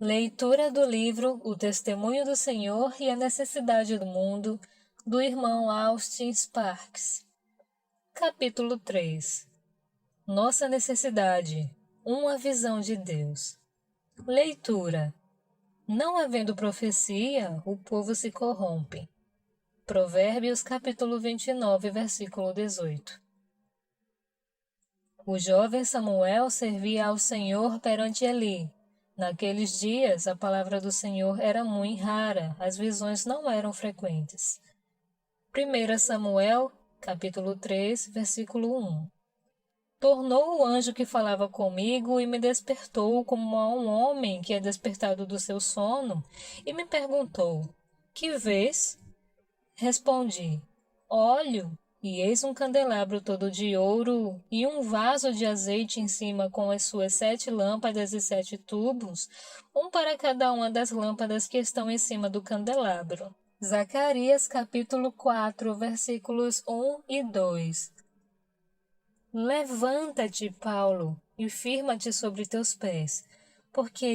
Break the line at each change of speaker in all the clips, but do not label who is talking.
Leitura do livro O Testemunho do Senhor e a Necessidade do Mundo, do irmão Austin Sparks. Capítulo 3. Nossa necessidade. Uma visão de Deus. Leitura. Não havendo profecia, o povo se corrompe. Provérbios capítulo 29, versículo 18. O jovem Samuel servia ao Senhor perante Eli. Naqueles dias, a palavra do Senhor era muito rara, as visões não eram frequentes. 1 Samuel, capítulo 3, versículo 1. Tornou o anjo que falava comigo e me despertou como a um homem que é despertado do seu sono, e me perguntou: Que vês? Respondi: Olho, e eis um candelabro todo de ouro e um vaso de azeite em cima com as suas 7 lâmpadas e 7 tubos, um para cada uma das lâmpadas que estão em cima do candelabro. Zacarias capítulo 4, versículos 1 e 2. Levanta-te, Paulo, e firma-te sobre teus pés, porque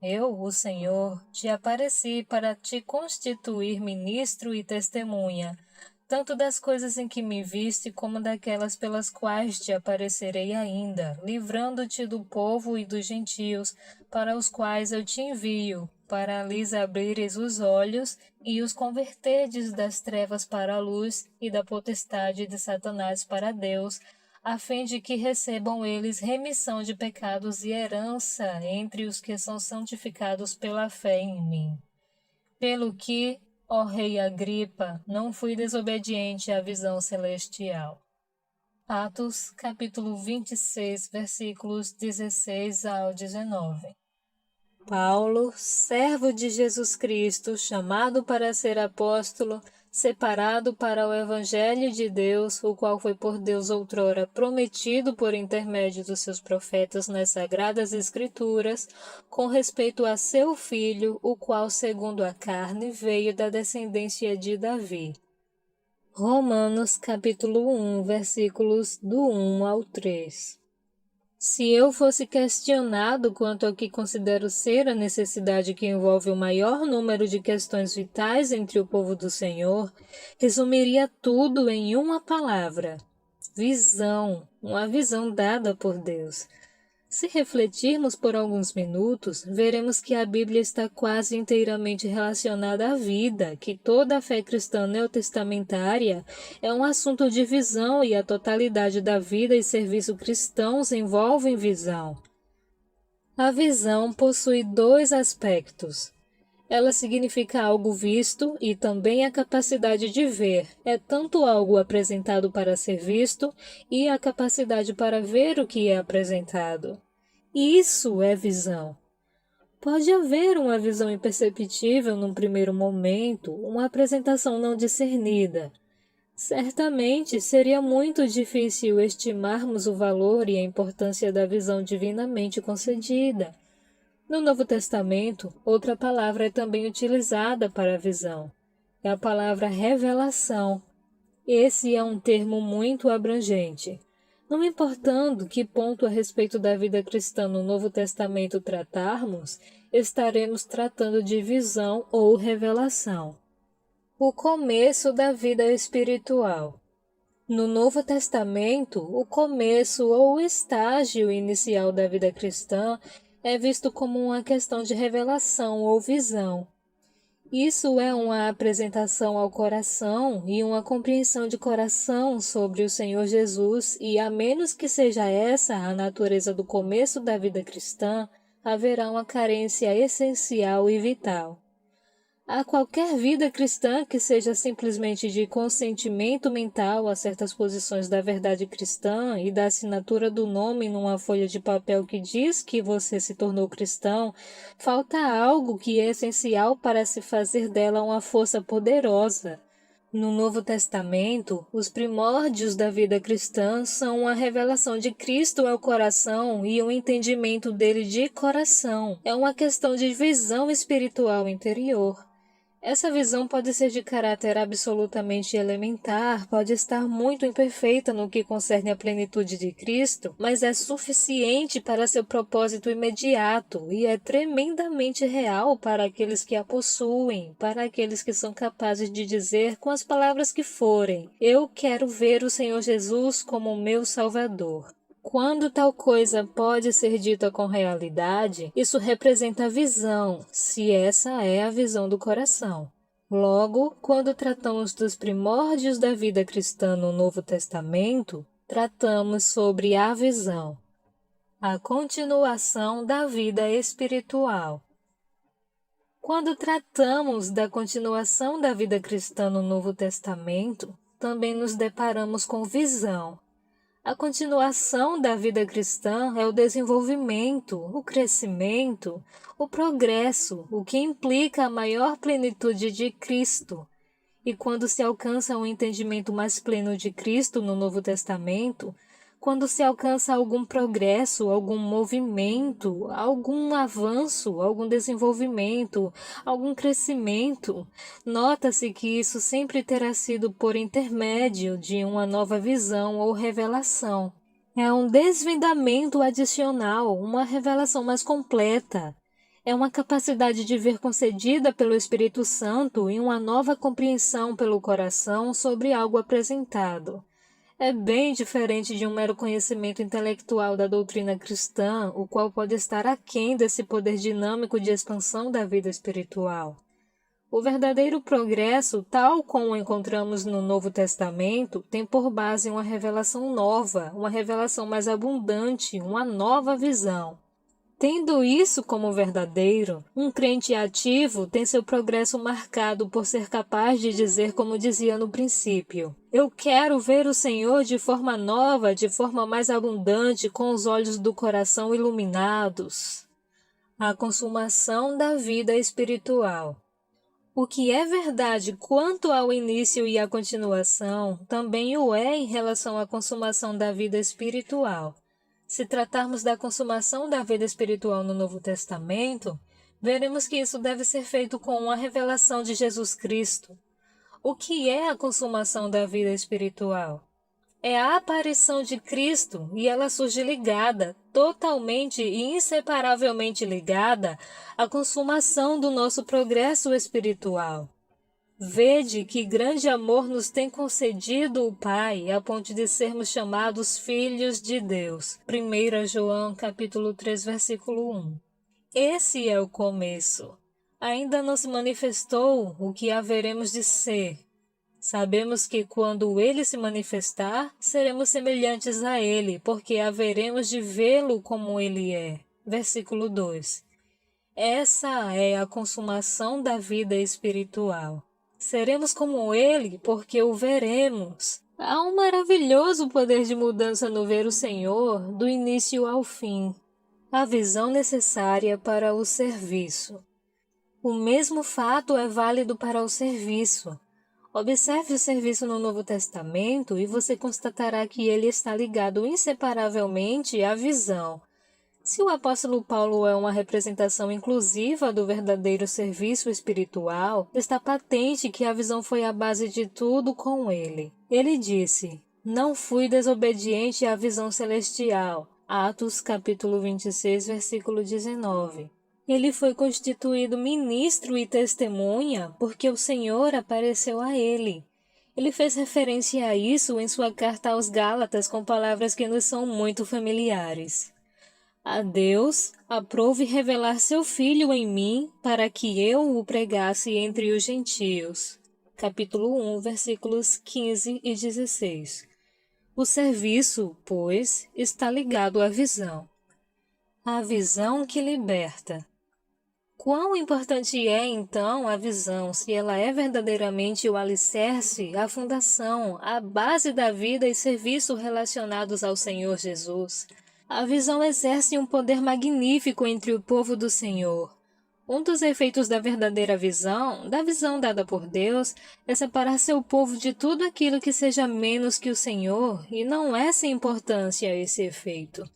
eu, o Senhor, te apareci para te constituir ministro e testemunha, tanto das coisas em que me viste como daquelas pelas quais te aparecerei ainda, livrando-te do povo e dos gentios, para os quais eu te envio, para lhes abrires os olhos e os converterdes das trevas para a luz e da potestade de Satanás para Deus, a fim de que recebam eles remissão de pecados e herança entre os que são santificados pela fé em mim. Pelo que, ó rei Agripa, não fui desobediente à visão celestial. Atos, capítulo 26, versículos 16 ao 19. Paulo, servo de Jesus Cristo, chamado para ser apóstolo, separado para o Evangelho de Deus, o qual foi por Deus outrora prometido por intermédio dos seus profetas nas Sagradas Escrituras, com respeito a seu filho, o qual, segundo a carne, veio da descendência de Davi. Romanos capítulo 1, versículos do 1 ao 3. Se eu fosse questionado quanto ao que considero ser a necessidade que envolve o maior número de questões vitais entre o povo do Senhor, resumiria tudo em uma palavra: visão, uma visão dada por Deus. Se refletirmos por alguns minutos, veremos que a Bíblia está quase inteiramente relacionada à vida, que toda a fé cristã neotestamentária é um assunto de visão e a totalidade da vida e serviço cristãos envolvem visão. A visão possui 2 aspectos. Ela significa algo visto e também a capacidade de ver. É tanto algo apresentado para ser visto e a capacidade para ver o que é apresentado. Isso é visão. Pode haver uma visão imperceptível num primeiro momento, uma apresentação não discernida. Certamente seria muito difícil estimarmos o valor e a importância da visão divinamente concedida. No Novo Testamento, outra palavra é também utilizada para a visão. É a palavra revelação. Esse é um termo muito abrangente. Não importando que ponto a respeito da vida cristã no Novo Testamento tratarmos, estaremos tratando de visão ou revelação. O começo da vida espiritual. No Novo Testamento, o começo ou o estágio inicial da vida cristã é visto como uma questão de revelação ou visão. Isso é uma apresentação ao coração e uma compreensão de coração sobre o Senhor Jesus, e a menos que seja essa a natureza do começo da vida cristã, haverá uma carência essencial e vital. A qualquer vida cristã que seja simplesmente de consentimento mental a certas posições da verdade cristã e da assinatura do nome numa folha de papel que diz que você se tornou cristão, falta algo que é essencial para se fazer dela uma força poderosa. No Novo Testamento, os primórdios da vida cristã são a revelação de Cristo ao coração e o entendimento dele de coração. É uma questão de visão espiritual interior. Essa visão pode ser de caráter absolutamente elementar, pode estar muito imperfeita no que concerne à plenitude de Cristo, mas é suficiente para seu propósito imediato e é tremendamente real para aqueles que a possuem, para aqueles que são capazes de dizer com as palavras que forem: eu quero ver o Senhor Jesus como meu Salvador. Quando tal coisa pode ser dita com realidade, isso representa a visão, se essa é a visão do coração. Logo, quando tratamos dos primórdios da vida cristã no Novo Testamento, tratamos sobre a visão, a continuação da vida espiritual. Quando tratamos da continuação da vida cristã no Novo Testamento, também nos deparamos com visão. A continuação da vida cristã é o desenvolvimento, o crescimento, o progresso, o que implica a maior plenitude de Cristo. E quando se alcança um entendimento mais pleno de Cristo no Novo Testamento, quando se alcança algum progresso, algum movimento, algum avanço, algum desenvolvimento, algum crescimento, nota-se que isso sempre terá sido por intermédio de uma nova visão ou revelação. É um desvendamento adicional, uma revelação mais completa. É uma capacidade de ver concedida pelo Espírito Santo e uma nova compreensão pelo coração sobre algo apresentado. É bem diferente de um mero conhecimento intelectual da doutrina cristã, o qual pode estar aquém desse poder dinâmico de expansão da vida espiritual. O verdadeiro progresso, tal como o encontramos no Novo Testamento, tem por base uma revelação nova, uma revelação mais abundante, uma nova visão. Tendo isso como verdadeiro, um crente ativo tem seu progresso marcado por ser capaz de dizer como dizia no princípio: eu quero ver o Senhor de forma nova, de forma mais abundante, com os olhos do coração iluminados. A consumação da vida espiritual. O que é verdade quanto ao início e à continuação, também o é em relação à consumação da vida espiritual. Se tratarmos da consumação da vida espiritual no Novo Testamento, veremos que isso deve ser feito com a revelação de Jesus Cristo. O que é a consumação da vida espiritual? É a aparição de Cristo e ela surge ligada, totalmente e inseparavelmente ligada, à consumação do nosso progresso espiritual. Vede que grande amor nos tem concedido o Pai, a ponto de sermos chamados filhos de Deus. 1 João capítulo 3, versículo 1. Esse é o começo. Ainda não se manifestou o que haveremos de ser. Sabemos que quando Ele se manifestar, seremos semelhantes a Ele, porque haveremos de vê-lo como Ele é. Versículo 2. Essa é a consumação da vida espiritual. Seremos como Ele, porque o veremos. Há um maravilhoso poder de mudança no ver o Senhor, do início ao fim. A visão necessária para o serviço. O mesmo fato é válido para o serviço. Observe o serviço no Novo Testamento e você constatará que ele está ligado inseparavelmente à visão. Se o apóstolo Paulo é uma representação inclusiva do verdadeiro serviço espiritual, está patente que a visão foi a base de tudo com ele. Ele disse: não fui desobediente à visão celestial. Atos capítulo 26, versículo 19. Ele foi constituído ministro e testemunha porque o Senhor apareceu a ele. Ele fez referência a isso em sua carta aos Gálatas com palavras que nos são muito familiares. A Deus aprouve revelar seu Filho em mim para que eu o pregasse entre os gentios. Capítulo 1, versículos 15 e 16. O serviço, pois, está ligado à visão. A visão que liberta. Quão importante é, então, a visão, se ela é verdadeiramente o alicerce, a fundação, a base da vida e serviço relacionados ao Senhor Jesus. A visão exerce um poder magnífico entre o povo do Senhor. Um dos efeitos da verdadeira visão, da visão dada por Deus, é separar seu povo de tudo aquilo que seja menos que o Senhor, e não é sem importância esse efeito.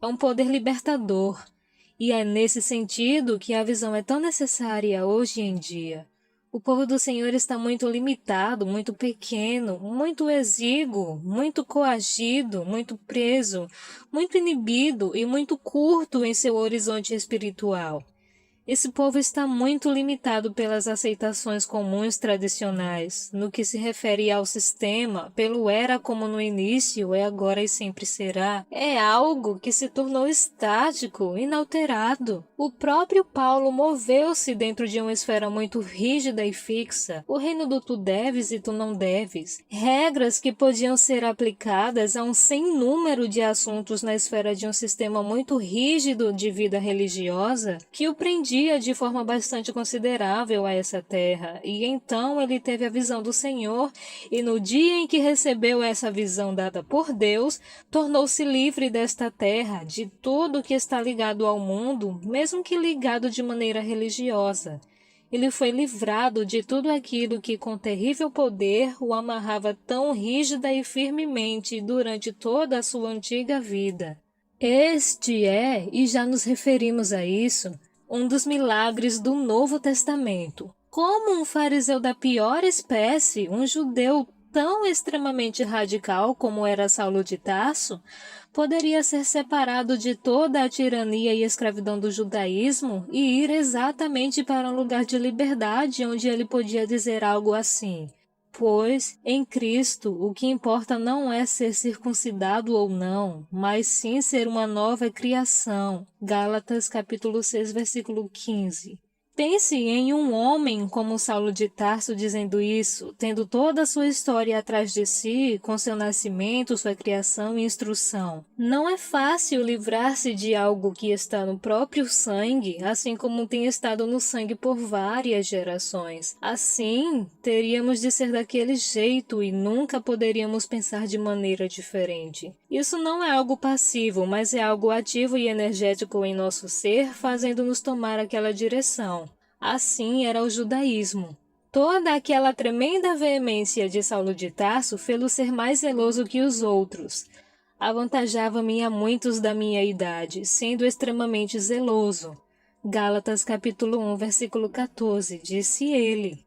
É um poder libertador. E é nesse sentido que a visão é tão necessária hoje em dia. O povo do Senhor está muito limitado, muito pequeno, muito exíguo, muito coagido, muito preso, muito inibido e muito curto em seu horizonte espiritual. Esse povo está muito limitado pelas aceitações comuns tradicionais, no que se refere ao sistema, pelo era como no início, é agora e sempre será. É algo que se tornou estático, inalterado. O próprio Paulo moveu-se dentro de uma esfera muito rígida e fixa, o reino do tu deves e tu não deves. Regras que podiam ser aplicadas a um sem número de assuntos na esfera de um sistema muito rígido de vida religiosa, que o prendia de forma bastante considerável a essa terra, e então ele teve a visão do Senhor, e no dia em que recebeu essa visão dada por Deus, tornou-se livre desta terra, de tudo que está ligado ao mundo, mesmo que ligado de maneira religiosa. Ele foi livrado de tudo aquilo que com terrível poder o amarrava tão rígida e firmemente durante toda a sua antiga vida. Este é, e já nos referimos a isso, um dos milagres do Novo Testamento. Como um fariseu da pior espécie, um judeu tão extremamente radical como era Saulo de Tarso, poderia ser separado de toda a tirania e escravidão do judaísmo e ir exatamente para um lugar de liberdade onde ele podia dizer algo assim: pois, em Cristo, o que importa não é ser circuncidado ou não, mas sim ser uma nova criação. Gálatas capítulo 6, versículo 15. Pense em um homem como Saulo de Tarso dizendo isso, tendo toda a sua história atrás de si, com seu nascimento, sua criação e instrução. Não é fácil livrar-se de algo que está no próprio sangue, assim como tem estado no sangue por várias gerações. Assim, teríamos de ser daquele jeito e nunca poderíamos pensar de maneira diferente. Isso não é algo passivo, mas é algo ativo e energético em nosso ser, fazendo-nos tomar aquela direção. Assim era o judaísmo. Toda aquela tremenda veemência de Saulo de Tarso fê-lo ser mais zeloso que os outros. Avantajava-me a muitos da minha idade, sendo extremamente zeloso. Gálatas capítulo 1, versículo 14, disse ele.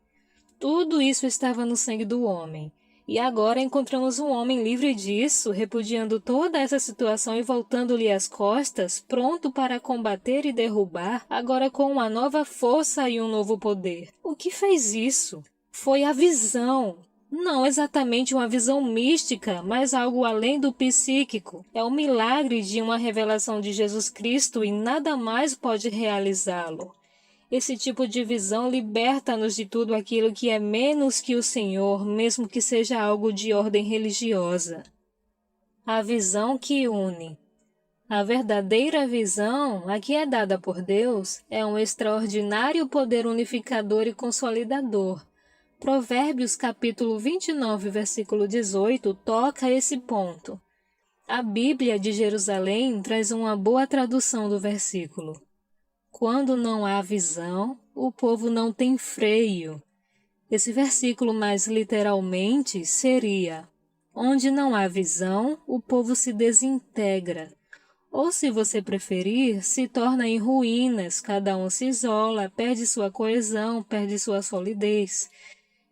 Tudo isso estava no sangue do homem. E agora encontramos um homem livre disso, repudiando toda essa situação e voltando-lhe as costas, pronto para combater e derrubar, agora com uma nova força e um novo poder. O que fez isso? Foi a visão. Não exatamente uma visão mística, mas algo além do psíquico. É o milagre de uma revelação de Jesus Cristo e nada mais pode realizá-lo. Esse tipo de visão liberta-nos de tudo aquilo que é menos que o Senhor, mesmo que seja algo de ordem religiosa. A visão que une. A verdadeira visão, a que é dada por Deus, é um extraordinário poder unificador e consolidador. Provérbios capítulo 29, versículo 18, toca esse ponto. A Bíblia de Jerusalém traz uma boa tradução do versículo. Quando não há visão, o povo não tem freio. Esse versículo mais literalmente seria: onde não há visão, o povo se desintegra. Ou, se você preferir, se torna em ruínas, cada um se isola, perde sua coesão, perde sua solidez.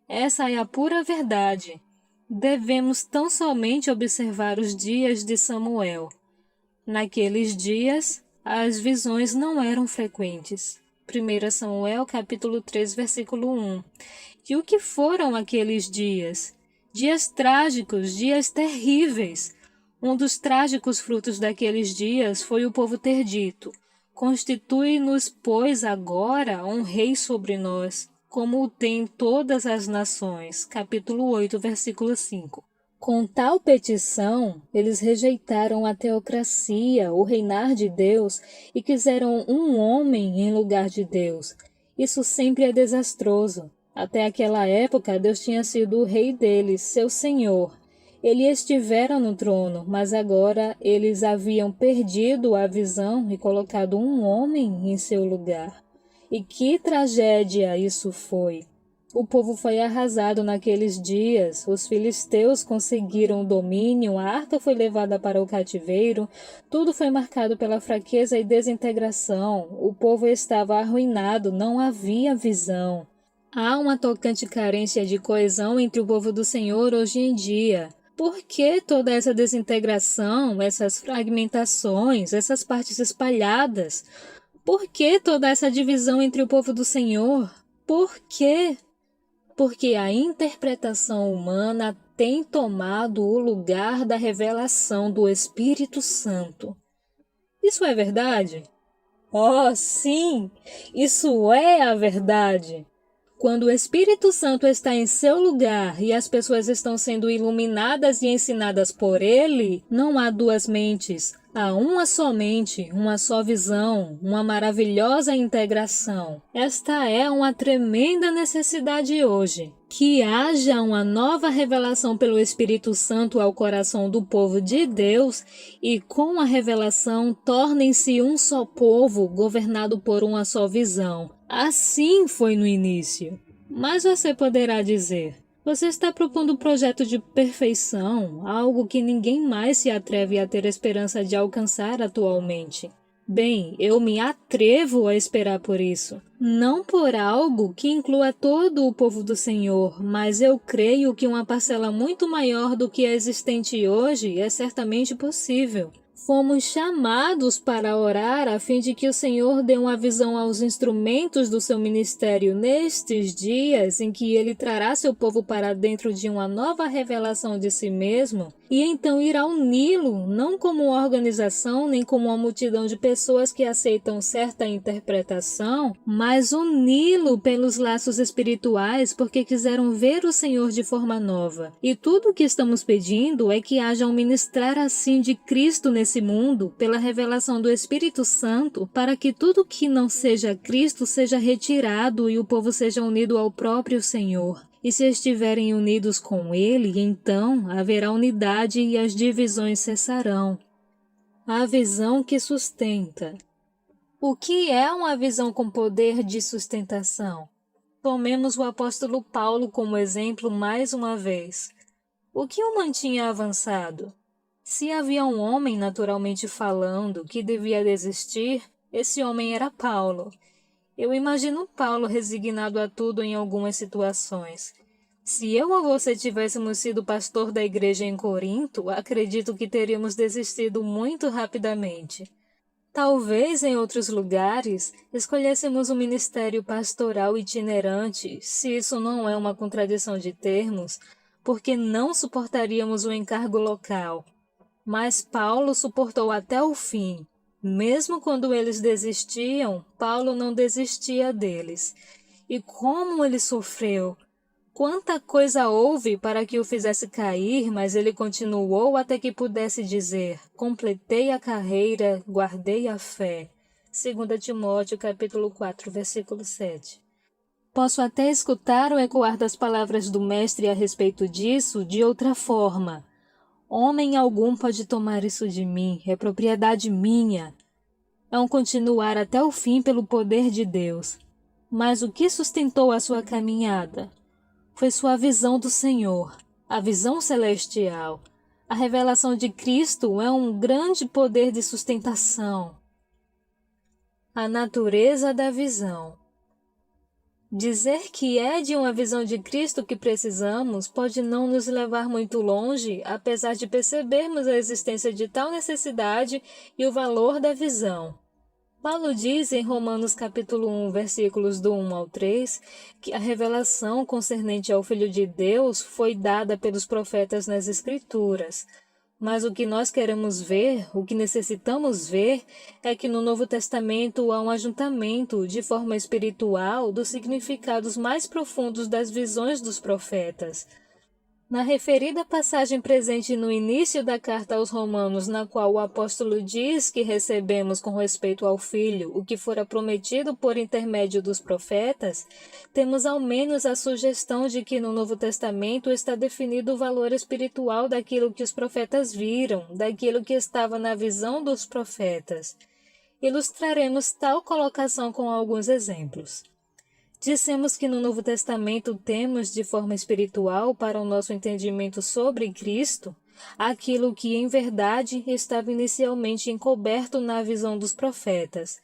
Essa é a pura verdade. Devemos tão somente observar os dias de Samuel. Naqueles dias, as visões não eram frequentes. 1 Samuel capítulo 3, versículo 1. E o que foram aqueles dias? Dias trágicos, dias terríveis. Um dos trágicos frutos daqueles dias foi o povo ter dito: constitui-nos, pois, agora um rei sobre nós, como o tem todas as nações. Capítulo 8, versículo 5. Com tal petição, eles rejeitaram a teocracia, o reinar de Deus, e quiseram um homem em lugar de Deus. Isso sempre é desastroso. Até aquela época, Deus tinha sido o rei deles, seu senhor. Ele estivera no trono, mas agora eles haviam perdido a visão e colocado um homem em seu lugar. E que tragédia isso foi! O povo foi arrasado naqueles dias, os filisteus conseguiram o domínio, a arca foi levada para o cativeiro, tudo foi marcado pela fraqueza e desintegração, o povo estava arruinado, não havia visão. Há uma tocante carência de coesão entre o povo do Senhor hoje em dia. Por que toda essa desintegração, essas fragmentações, essas partes espalhadas? Por que toda essa divisão entre o povo do Senhor? Por quê? Porque a interpretação humana tem tomado o lugar da revelação do Espírito Santo. Isso é verdade? Oh, sim! Isso é a verdade! Quando o Espírito Santo está em seu lugar e as pessoas estão sendo iluminadas e ensinadas por ele, não há duas mentes, há uma só mente, uma só visão, uma maravilhosa integração. Esta é uma tremenda necessidade hoje. Que haja uma nova revelação pelo Espírito Santo ao coração do povo de Deus e com a revelação tornem-se um só povo governado por uma só visão. Assim foi no início. Mas você poderá dizer, você está propondo um projeto de perfeição, algo que ninguém mais se atreve a ter esperança de alcançar atualmente. Bem, eu me atrevo a esperar por isso. Não por algo que inclua todo o povo do Senhor, mas eu creio que uma parcela muito maior do que é existente hoje é certamente possível. Fomos chamados para orar a fim de que o Senhor dê uma visão aos instrumentos do seu ministério nestes dias em que ele trará seu povo para dentro de uma nova revelação de si mesmo e então irá uni-lo, não como uma organização nem como uma multidão de pessoas que aceitam certa interpretação, mas uni-lo pelos laços espirituais porque quiseram ver o Senhor de forma nova. E tudo o que estamos pedindo é que haja um ministrar assim de Cristo nesse mundo, pela revelação do Espírito Santo, para que tudo que não seja Cristo seja retirado e o povo seja unido ao próprio Senhor. E se estiverem unidos com Ele, então haverá unidade e as divisões cessarão. A visão que sustenta. O que é uma visão com poder de sustentação? Tomemos o apóstolo Paulo como exemplo mais uma vez. O que o mantinha avançado? Se havia um homem, naturalmente falando, que devia desistir, esse homem era Paulo. Eu imagino Paulo resignado a tudo em algumas situações. Se eu ou você tivéssemos sido pastor da igreja em Corinto, acredito que teríamos desistido muito rapidamente. Talvez em outros lugares escolhêssemos um ministério pastoral itinerante, se isso não é uma contradição de termos, porque não suportaríamos o encargo local. Mas Paulo suportou até o fim. Mesmo quando eles desistiam, Paulo não desistia deles. E como ele sofreu! Quanta coisa houve para que o fizesse cair, mas ele continuou até que pudesse dizer: completei a carreira, guardei a fé. 2 Timóteo capítulo 4, versículo 7. Posso até escutar ou ecoar das palavras do mestre a respeito disso de outra forma. Homem algum pode tomar isso de mim, é propriedade minha. É um continuar até o fim pelo poder de Deus. Mas o que sustentou a sua caminhada? Foi sua visão do Senhor, a visão celestial. A revelação de Cristo é um grande poder de sustentação. A natureza da visão. Dizer que é de uma visão de Cristo que precisamos pode não nos levar muito longe, apesar de percebermos a existência de tal necessidade e o valor da visão. Paulo diz em Romanos capítulo 1, versículos do 1 ao 3, que a revelação concernente ao Filho de Deus foi dada pelos profetas nas Escrituras. Mas o que nós queremos ver, o que necessitamos ver, é que no Novo Testamento há um ajuntamento, de forma espiritual, dos significados mais profundos das visões dos profetas. Na referida passagem presente no início da carta aos Romanos, na qual o apóstolo diz que recebemos com respeito ao Filho o que fora prometido por intermédio dos profetas, temos ao menos a sugestão de que no Novo Testamento está definido o valor espiritual daquilo que os profetas viram, daquilo que estava na visão dos profetas. Ilustraremos tal colocação com alguns exemplos. Dissemos que no Novo Testamento temos, de forma espiritual, para o nosso entendimento sobre Cristo, aquilo que, em verdade, estava inicialmente encoberto na visão dos profetas.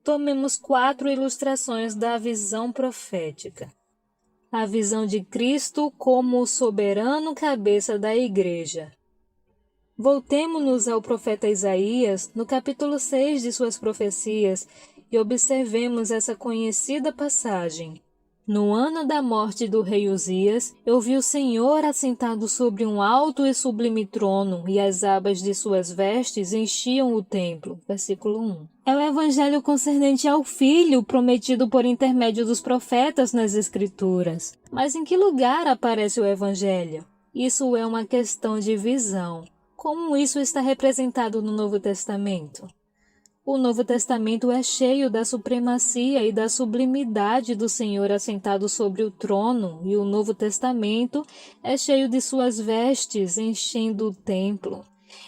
Tomemos 4 ilustrações da visão profética. A visão de Cristo como o soberano cabeça da Igreja. Voltemo-nos ao profeta Isaías, no capítulo 6 de suas profecias, e observemos essa conhecida passagem. No ano da morte do rei Uzias, eu vi o Senhor assentado sobre um alto e sublime trono, e as abas de suas vestes enchiam o templo. Versículo 1. É o evangelho concernente ao Filho, prometido por intermédio dos profetas nas Escrituras. Mas em que lugar aparece o evangelho? Isso é uma questão de visão. Como isso está representado no Novo Testamento? O Novo Testamento é cheio da supremacia e da sublimidade do Senhor assentado sobre o trono, e o Novo Testamento é cheio de suas vestes enchendo o templo.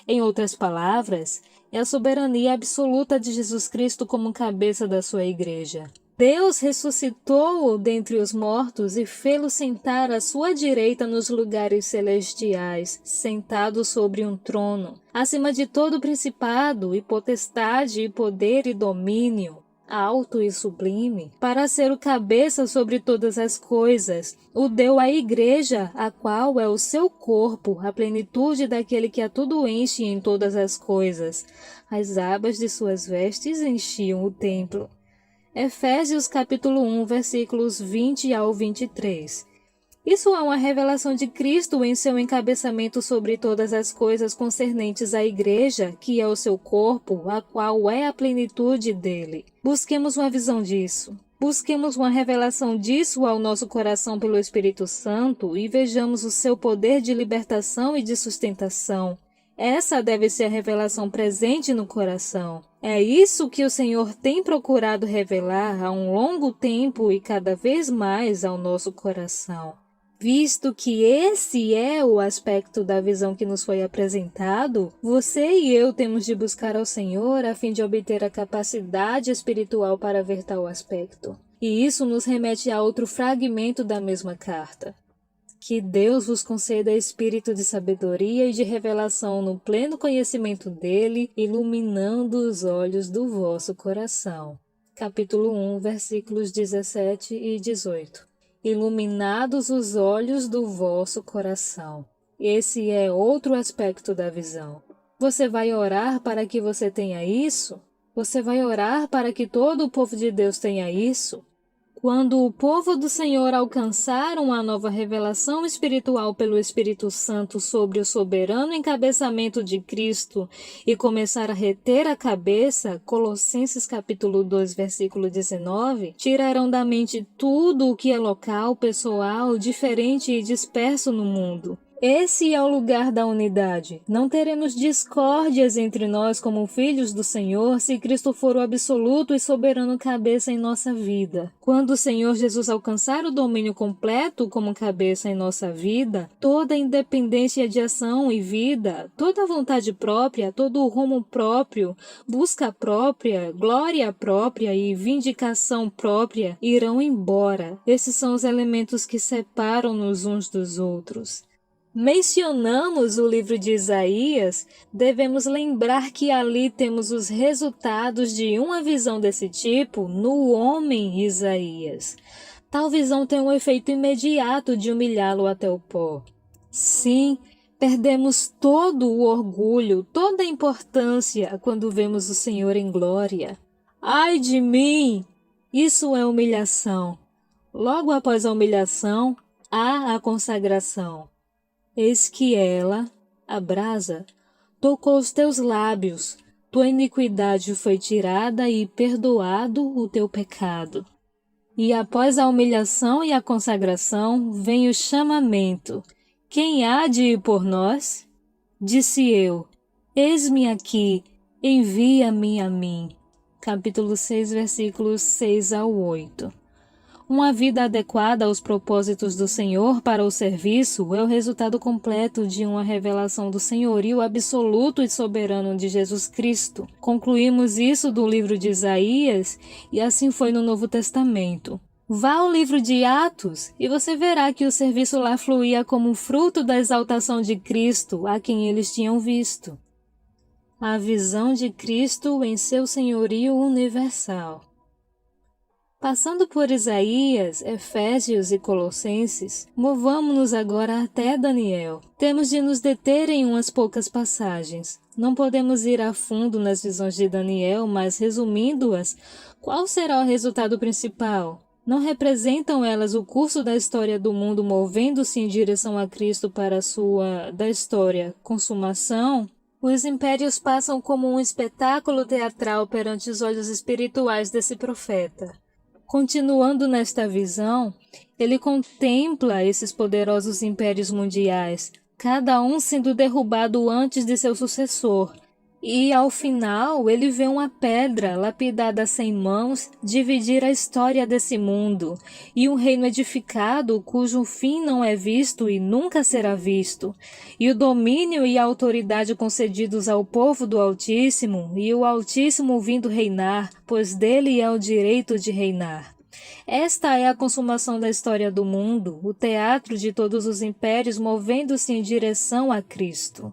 Em outras palavras, é a soberania absoluta de Jesus Cristo como cabeça da sua igreja. Deus ressuscitou-o dentre os mortos e fê-lo sentar à sua direita nos lugares celestiais, sentado sobre um trono, acima de todo principado e potestade e poder e domínio, alto e sublime, para ser o cabeça sobre todas as coisas. O deu à igreja, a qual é o seu corpo, a plenitude daquele que a tudo enche em todas as coisas. As abas de suas vestes enchiam o templo. Efésios capítulo 1, versículos 20 ao 23. Isso é uma revelação de Cristo em seu encabeçamento sobre todas as coisas concernentes à igreja, que é o seu corpo, a qual é a plenitude dele. Busquemos uma visão disso. Busquemos uma revelação disso ao nosso coração pelo Espírito Santo e vejamos o seu poder de libertação e de sustentação. Essa deve ser a revelação presente no coração. É isso que o Senhor tem procurado revelar há um longo tempo e cada vez mais ao nosso coração. Visto que esse é o aspecto da visão que nos foi apresentado, você e eu temos de buscar ao Senhor a fim de obter a capacidade espiritual para ver tal aspecto. E isso nos remete a outro fragmento da mesma carta. Que Deus vos conceda espírito de sabedoria e de revelação no pleno conhecimento dele, iluminando os olhos do vosso coração. Capítulo 1, versículos 17 e 18. Iluminados os olhos do vosso coração. Esse é outro aspecto da visão. Você vai orar para que você tenha isso? Você vai orar para que todo o povo de Deus tenha isso? Quando o povo do Senhor alcançar uma nova revelação espiritual pelo Espírito Santo sobre o soberano encabeçamento de Cristo e começar a reter a cabeça, Colossenses capítulo 2, versículo 19, tirarão da mente tudo o que é local, pessoal, diferente e disperso no mundo. Esse é o lugar da unidade. Não teremos discórdias entre nós como filhos do Senhor se Cristo for o absoluto e soberano cabeça em nossa vida. Quando o Senhor Jesus alcançar o domínio completo como cabeça em nossa vida, toda a independência de ação e vida, toda a vontade própria, todo o rumo próprio, busca própria, glória própria e vindicação própria irão embora. Esses são os elementos que separam-nos uns dos outros. Mencionamos o livro de Isaías, devemos lembrar que ali temos os resultados de uma visão desse tipo no homem Isaías. Tal visão tem um efeito imediato de humilhá-lo até o pó. Sim, perdemos todo o orgulho, toda a importância quando vemos o Senhor em glória. Ai de mim! Isso é humilhação. Logo após a humilhação, há a consagração. Eis que ela, a brasa, tocou os teus lábios, tua iniquidade foi tirada e perdoado o teu pecado. E após a humilhação e a consagração, vem o chamamento. Quem há de ir por nós? Disse eu, eis-me aqui, envia-me a mim. Capítulo 6, versículos 6 ao 8. Uma vida adequada aos propósitos do Senhor para o serviço é o resultado completo de uma revelação do senhorio absoluto e soberano de Jesus Cristo. Concluímos isso do livro de Isaías e assim foi no Novo Testamento. Vá ao livro de Atos e você verá que o serviço lá fluía como fruto da exaltação de Cristo a quem eles tinham visto. A visão de Cristo em seu senhorio universal. Passando por Isaías, Efésios e Colossenses, movamo-nos agora até Daniel. Temos de nos deter em umas poucas passagens. Não podemos ir a fundo nas visões de Daniel, mas resumindo-as, qual será o resultado principal? Não representam elas o curso da história do mundo movendo-se em direção a Cristo para a sua, da história, consumação? Os impérios passam como um espetáculo teatral perante os olhos espirituais desse profeta. Continuando nesta visão, ele contempla esses poderosos impérios mundiais, cada um sendo derrubado antes de seu sucessor. E, ao final, ele vê uma pedra lapidada sem mãos dividir a história desse mundo, e um reino edificado cujo fim não é visto e nunca será visto, e o domínio e a autoridade concedidos ao povo do Altíssimo, e o Altíssimo vindo reinar, pois dele é o direito de reinar. Esta é a consumação da história do mundo, o teatro de todos os impérios movendo-se em direção a Cristo.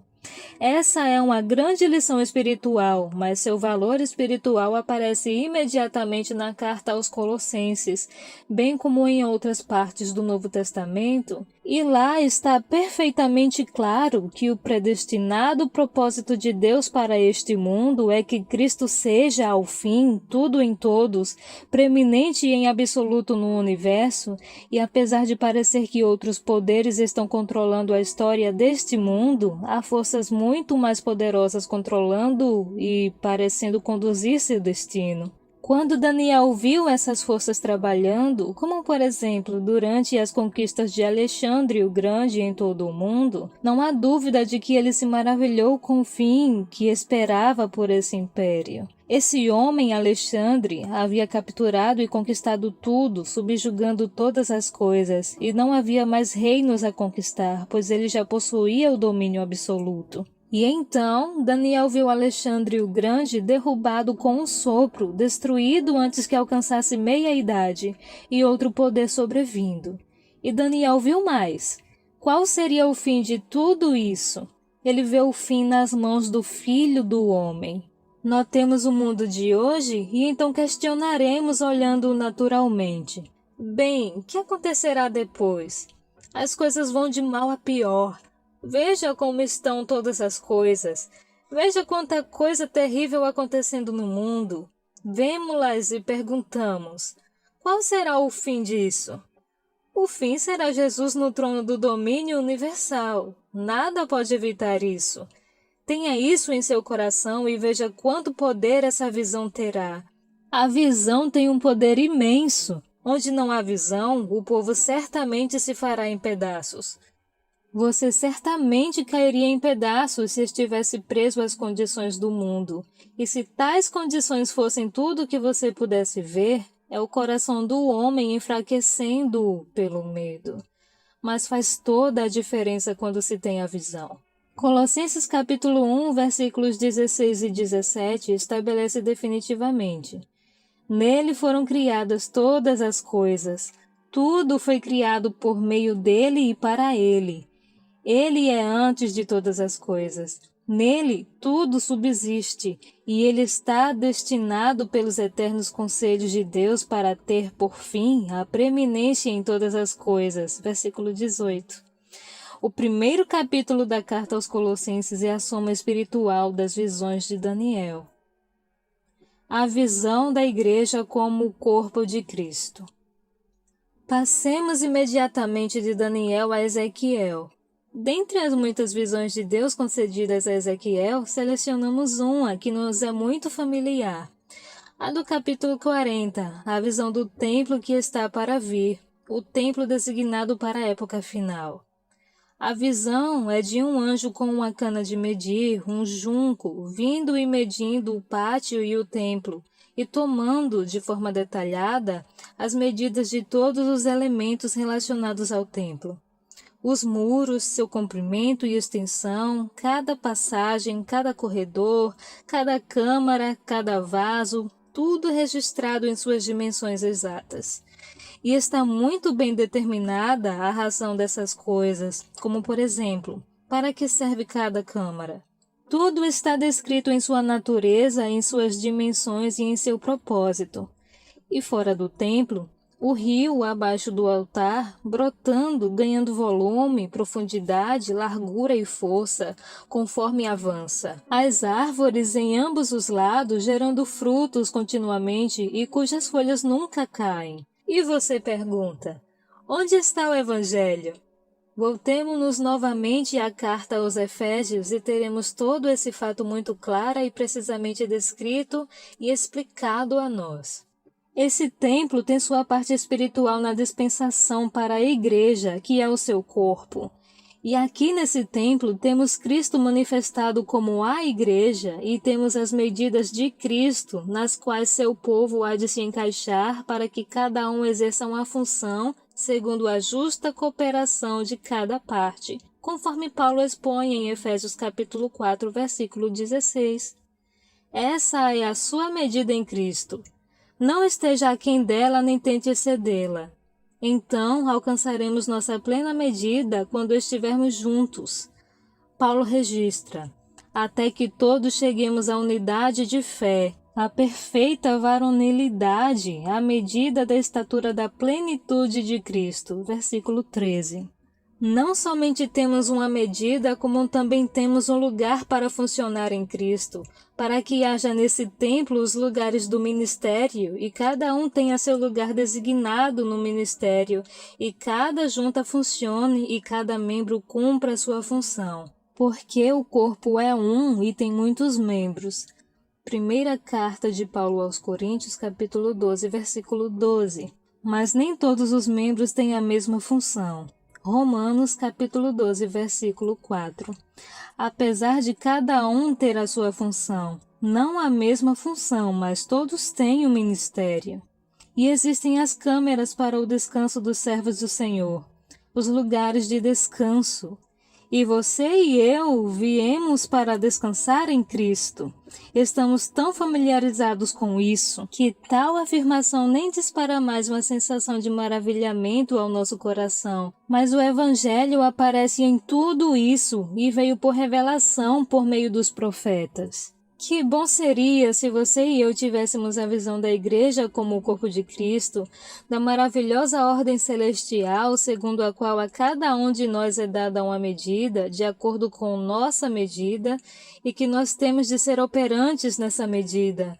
Essa é uma grande lição espiritual, mas seu valor espiritual aparece imediatamente na carta aos Colossenses, bem como em outras partes do Novo Testamento, e lá está perfeitamente claro que o predestinado propósito de Deus para este mundo é que Cristo seja, ao fim, tudo em todos, preeminente e em absoluto no universo, e apesar de parecer que outros poderes estão controlando a história deste mundo, há forças muito mais poderosas controlando e parecendo conduzir seu destino. Quando Daniel viu essas forças trabalhando, como por exemplo durante as conquistas de Alexandre o Grande em todo o mundo, não há dúvida de que ele se maravilhou com o fim que esperava por esse império. Esse homem, Alexandre, havia capturado e conquistado tudo, subjugando todas as coisas, e não havia mais reinos a conquistar, pois ele já possuía o domínio absoluto. E então, Daniel viu Alexandre o Grande derrubado com um sopro, destruído antes que alcançasse meia-idade, e outro poder sobrevindo. E Daniel viu mais. Qual seria o fim de tudo isso? Ele vê o fim nas mãos do Filho do Homem. Notemos o mundo de hoje e então questionaremos olhando naturalmente. Bem, o que acontecerá depois? As coisas vão de mal a pior. Veja como estão todas as coisas. Veja quanta coisa terrível acontecendo no mundo. Vemo-las e perguntamos: qual será o fim disso? O fim será Jesus no trono do domínio universal. Nada pode evitar isso. Tenha isso em seu coração e veja quanto poder essa visão terá. A visão tem um poder imenso. Onde não há visão, o povo certamente se fará em pedaços. Você certamente cairia em pedaços se estivesse preso às condições do mundo. E se tais condições fossem tudo o que você pudesse ver, é o coração do homem enfraquecendo-o pelo medo. Mas faz toda a diferença quando se tem a visão. Colossenses capítulo 1, versículos 16 e 17 estabelece definitivamente: nele foram criadas todas as coisas. Tudo foi criado por meio dele e para ele. Ele é antes de todas as coisas. Nele tudo subsiste, e ele está destinado pelos eternos conselhos de Deus para ter por fim a preeminência em todas as coisas. Versículo 18. O primeiro capítulo da carta aos Colossenses é a soma espiritual das visões de Daniel. A visão da igreja como o corpo de Cristo. Passemos imediatamente de Daniel a Ezequiel. Dentre as muitas visões de Deus concedidas a Ezequiel, selecionamos uma que nos é muito familiar. A do capítulo 40, a visão do templo que está para vir, o templo designado para a época final. A visão é de um anjo com uma cana de medir, um junco, vindo e medindo o pátio e o templo, e tomando, de forma detalhada, as medidas de todos os elementos relacionados ao templo. Os muros, seu comprimento e extensão, cada passagem, cada corredor, cada câmara, cada vaso, tudo registrado em suas dimensões exatas. E está muito bem determinada a razão dessas coisas, como por exemplo, para que serve cada câmara. Tudo está descrito em sua natureza, em suas dimensões e em seu propósito. E fora do templo, o rio abaixo do altar, brotando, ganhando volume, profundidade, largura e força, conforme avança. As árvores em ambos os lados, gerando frutos continuamente e cujas folhas nunca caem. E você pergunta, onde está o Evangelho? Voltemo-nos novamente à carta aos Efésios e teremos todo esse fato muito claro e precisamente descrito e explicado a nós. Esse templo tem sua parte espiritual na dispensação para a igreja, que é o seu corpo. E aqui nesse templo temos Cristo manifestado como a igreja e temos as medidas de Cristo, nas quais seu povo há de se encaixar para que cada um exerça uma função segundo a justa cooperação de cada parte, conforme Paulo expõe em Efésios capítulo 4, versículo 16. Essa é a sua medida em Cristo. Não esteja aquém dela nem tente excedê-la. Então alcançaremos nossa plena medida quando estivermos juntos. Paulo registra, até que todos cheguemos à unidade de fé, à perfeita varonilidade, à medida da estatura da plenitude de Cristo. Versículo 13. Não somente temos uma medida, como também temos um lugar para funcionar em Cristo, para que haja nesse templo os lugares do ministério, e cada um tenha seu lugar designado no ministério, e cada junta funcione e cada membro cumpra a sua função. Porque o corpo é um e tem muitos membros. Primeira carta de Paulo aos Coríntios, capítulo 12, versículo 12. Mas nem todos os membros têm a mesma função. Romanos, capítulo 12, versículo 4. Apesar de cada um ter a sua função, não a mesma função, mas todos têm um ministério. E existem as câmeras para o descanso dos servos do Senhor, os lugares de descanso. E você e eu viemos para descansar em Cristo. Estamos tão familiarizados com isso, que tal afirmação nem dispara mais uma sensação de maravilhamento ao nosso coração. Mas o Evangelho aparece em tudo isso e veio por revelação por meio dos profetas. Que bom seria se você e eu tivéssemos a visão da igreja como o corpo de Cristo, da maravilhosa ordem celestial, segundo a qual a cada um de nós é dada uma medida, de acordo com nossa medida, e que nós temos de ser operantes nessa medida.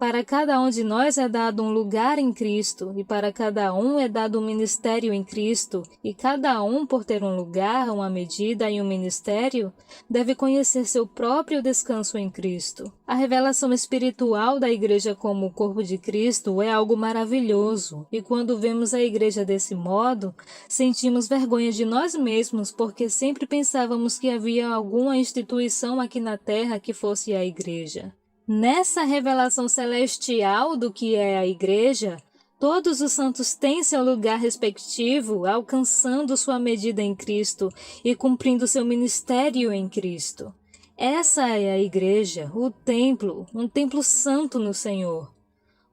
Para cada um de nós é dado um lugar em Cristo, e para cada um é dado um ministério em Cristo, e cada um, por ter um lugar, uma medida e um ministério, deve conhecer seu próprio descanso em Cristo. A revelação espiritual da igreja como o corpo de Cristo é algo maravilhoso, e quando vemos a igreja desse modo, sentimos vergonha de nós mesmos, porque sempre pensávamos que havia alguma instituição aqui na terra que fosse a igreja. Nessa revelação celestial do que é a igreja, todos os santos têm seu lugar respectivo, alcançando sua medida em Cristo e cumprindo seu ministério em Cristo. Essa é a igreja, o templo, um templo santo no Senhor.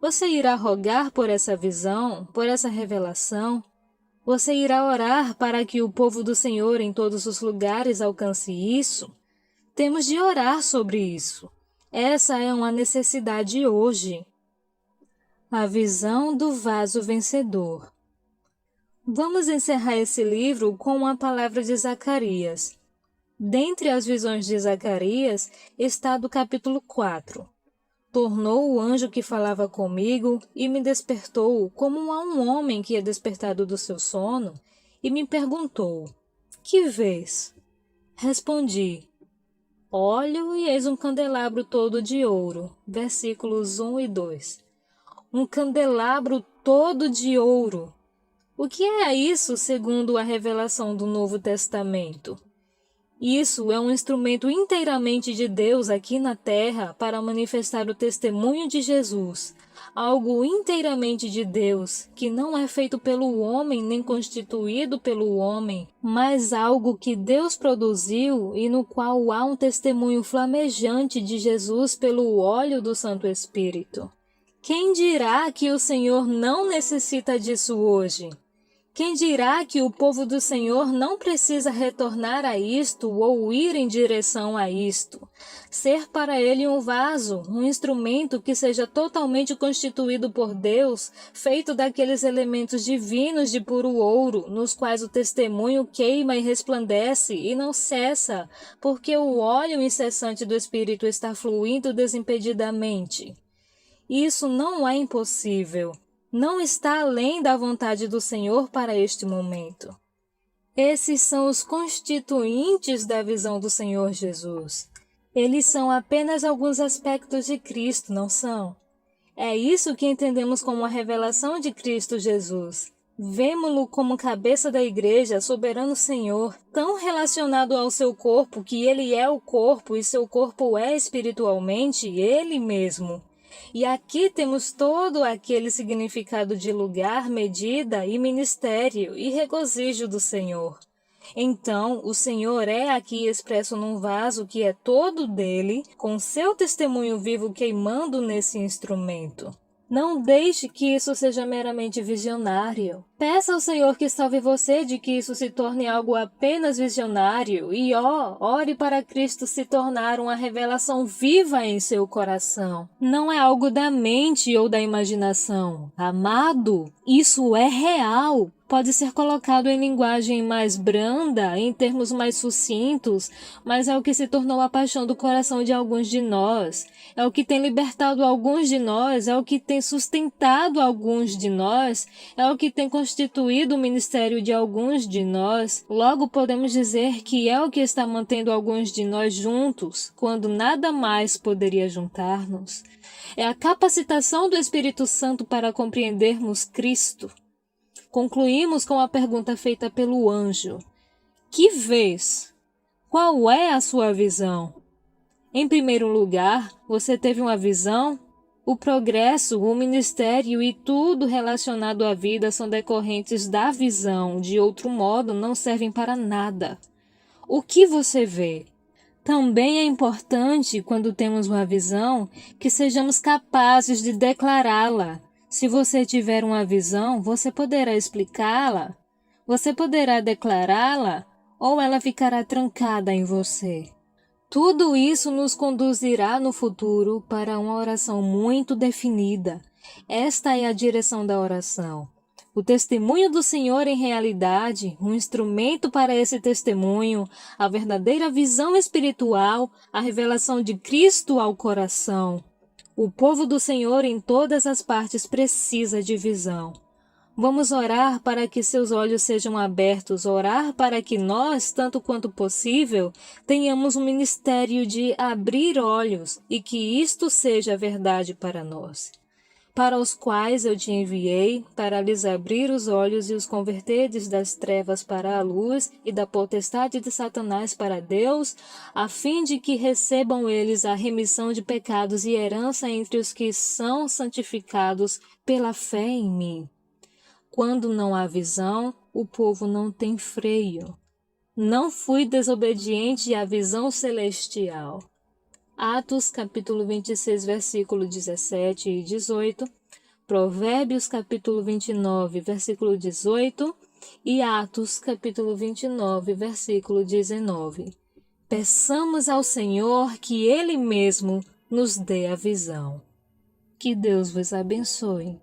Você irá rogar por essa visão, por essa revelação? Você irá orar para que o povo do Senhor em todos os lugares alcance isso? Temos de orar sobre isso. Essa é uma necessidade hoje. A visão do vaso vencedor. Vamos encerrar esse livro com uma palavra de Zacarias. Dentre as visões de Zacarias está do capítulo 4. Tornou o anjo que falava comigo e me despertou como a um homem que é despertado do seu sono e me perguntou, que vês? Respondi, olho e eis um candelabro todo de ouro. Versículos 1 e 2. Um candelabro todo de ouro. O que é isso segundo a revelação do Novo Testamento? Isso é um instrumento inteiramente de Deus aqui na terra para manifestar o testemunho de Jesus, algo inteiramente de Deus, que não é feito pelo homem nem constituído pelo homem, mas algo que Deus produziu e no qual há um testemunho flamejante de Jesus pelo óleo do Santo Espírito. Quem dirá que o Senhor não necessita disso hoje? Quem dirá que o povo do Senhor não precisa retornar a isto ou ir em direção a isto? Ser para ele um vaso, um instrumento que seja totalmente constituído por Deus, feito daqueles elementos divinos de puro ouro, nos quais o testemunho queima e resplandece e não cessa, porque o óleo incessante do Espírito está fluindo desimpedidamente. Isso não é impossível. Não está além da vontade do Senhor para este momento. Esses são os constituintes da visão do Senhor Jesus. Eles são apenas alguns aspectos de Cristo, não são? É isso que entendemos como a revelação de Cristo Jesus. Vemo-lo como cabeça da igreja, soberano Senhor, tão relacionado ao seu corpo que ele é o corpo e seu corpo é espiritualmente ele mesmo. E aqui temos todo aquele significado de lugar, medida e ministério e regozijo do Senhor. Então, o Senhor é aqui expresso num vaso que é todo dele, com seu testemunho vivo queimando nesse instrumento. Não deixe que isso seja meramente visionário. Peça ao Senhor que salve você de que isso se torne algo apenas visionário e, ore para Cristo se tornar uma revelação viva em seu coração. Não é algo da mente ou da imaginação. Amado, isso é real. Pode ser colocado em linguagem mais branda, em termos mais sucintos, mas é o que se tornou a paixão do coração de alguns de nós. É o que tem libertado alguns de nós, é o que tem sustentado alguns de nós, é o que tem constituído o ministério de alguns de nós. Logo podemos dizer que é o que está mantendo alguns de nós juntos, quando nada mais poderia juntar-nos. É a capacitação do Espírito Santo para compreendermos Cristo. Concluímos com a pergunta feita pelo anjo. Que vês? Qual é a sua visão? Em primeiro lugar, você teve uma visão? O progresso, o ministério e tudo relacionado à vida são decorrentes da visão, de outro modo não servem para nada. O que você vê? Também é importante, quando temos uma visão, que sejamos capazes de declará-la. Se você tiver uma visão, você poderá explicá-la, você poderá declará-la, ou ela ficará trancada em você. Tudo isso nos conduzirá no futuro para uma oração muito definida. Esta é a direção da oração. O testemunho do Senhor em realidade, um instrumento para esse testemunho, a verdadeira visão espiritual, a revelação de Cristo ao coração. O povo do Senhor em todas as partes precisa de visão. Vamos orar para que seus olhos sejam abertos, orar para que nós, tanto quanto possível, tenhamos um ministério de abrir olhos e que isto seja verdade para nós. Para os quais eu te enviei, para lhes abrir os olhos e os converterdes das trevas para a luz e da potestade de Satanás para Deus, a fim de que recebam eles a remissão de pecados e herança entre os que são santificados pela fé em mim. Quando não há visão, o povo não tem freio. Não fui desobediente à visão celestial. Atos capítulo 26, versículo 17 e 18, Provérbios capítulo 29, versículo 18 e Atos capítulo 29, versículo 19. Peçamos ao Senhor que Ele mesmo nos dê a visão. Que Deus vos abençoe.